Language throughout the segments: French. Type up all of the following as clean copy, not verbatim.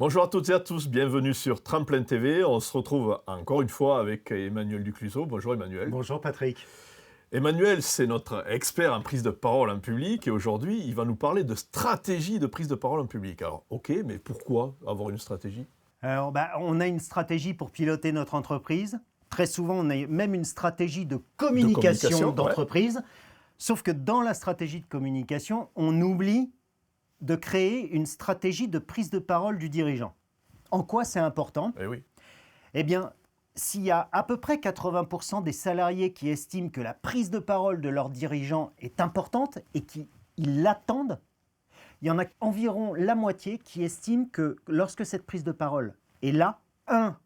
Bonjour à toutes et à tous, bienvenue sur Tremplin TV. On se retrouve encore une fois avec Emmanuel Ducluseau. Bonjour Emmanuel. Bonjour Patrick. Emmanuel, c'est notre expert en prise de parole en public et aujourd'hui, il va nous parler de stratégie de prise de parole en public. Alors, ok, mais pourquoi avoir une stratégie? Alors, on a une stratégie pour piloter notre entreprise. Très souvent, on a même une stratégie de communication d'entreprise. Ouais. Sauf que dans la stratégie de communication, on oublie de créer une stratégie de prise de parole du dirigeant. En quoi c'est important? Eh oui. Eh bien, s'il y a à peu près 80% des salariés qui estiment que la prise de parole de leur dirigeant est importante et qui l'attendent, il y en a environ la moitié qui estiment que lorsque cette prise de parole est là, 1,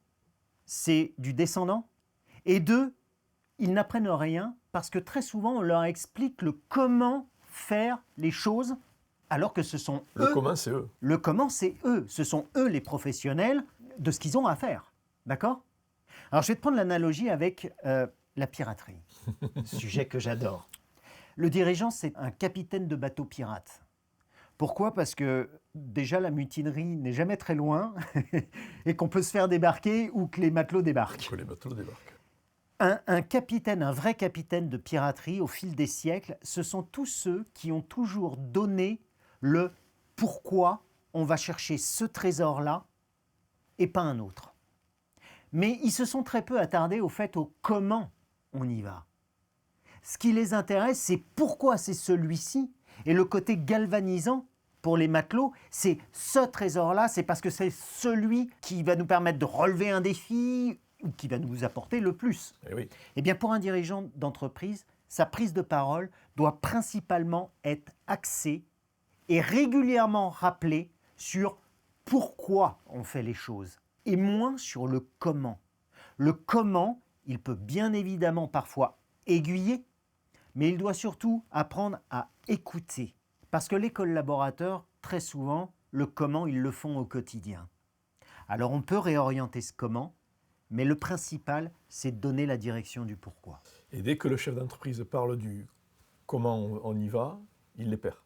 c'est du descendant, et 2, ils n'apprennent rien parce que très souvent, on leur explique le comment faire les choses alors que ce sont eux. Le comment, c'est eux. Le comment, c'est eux. Ce sont eux les professionnels de ce qu'ils ont à faire. D'accord ? Alors, je vais te prendre l'analogie avec la piraterie, sujet que j'adore. Le dirigeant, c'est un capitaine de bateau pirate. Pourquoi ? Parce que déjà, la mutinerie n'est jamais très loin et qu'on peut se faire débarquer ou que les matelots débarquent. Que les matelots débarquent. Un capitaine, un vrai capitaine de piraterie, au fil des siècles, ce sont tous ceux qui ont toujours donné le pourquoi on va chercher ce trésor-là et pas un autre. Mais ils se sont très peu attardés au fait au comment on y va. Ce qui les intéresse, c'est pourquoi c'est celui-ci. Et le côté galvanisant pour les matelots, c'est ce trésor-là, c'est parce que c'est celui qui va nous permettre de relever un défi ou qui va nous apporter le plus. Eh oui. Eh bien, pour un dirigeant d'entreprise, sa prise de parole doit principalement être axée et régulièrement rappelée sur pourquoi on fait les choses et moins sur le comment. Le comment, il peut bien évidemment parfois aiguiller, mais il doit surtout apprendre à écouter. Parce que les collaborateurs, très souvent, le comment, ils le font au quotidien. Alors on peut réorienter ce comment, mais le principal, c'est de donner la direction du pourquoi. Et dès que le chef d'entreprise parle du comment on y va, il les perd.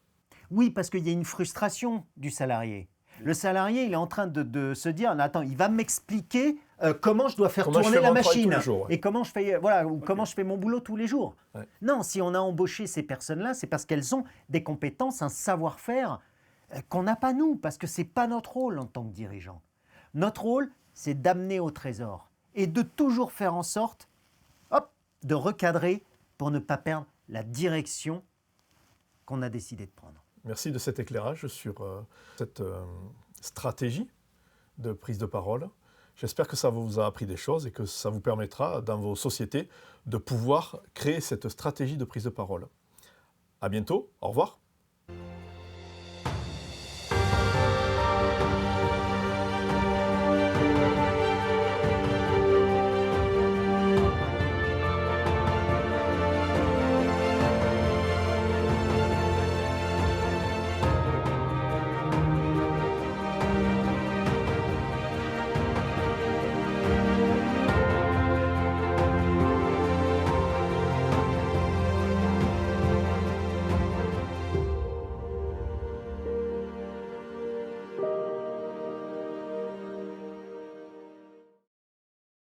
Oui, parce qu'il y a une frustration du salarié. Le salarié, il est en train de se dire, attends, il va m'expliquer comment je dois faire tourner la machine et comment je fais, comment je fais mon boulot tous les jours. Ouais. Non, si on a embauché ces personnes-là, c'est parce qu'elles ont des compétences, un savoir-faire qu'on n'a pas nous, parce que ce n'est pas notre rôle en tant que dirigeant. Notre rôle, c'est d'amener au trésor et de toujours faire en sorte de recadrer pour ne pas perdre la direction qu'on a décidé de prendre. Merci de cet éclairage sur cette stratégie de prise de parole. J'espère que ça vous a appris des choses et que ça vous permettra, dans vos sociétés, de pouvoir créer cette stratégie de prise de parole. À bientôt, au revoir.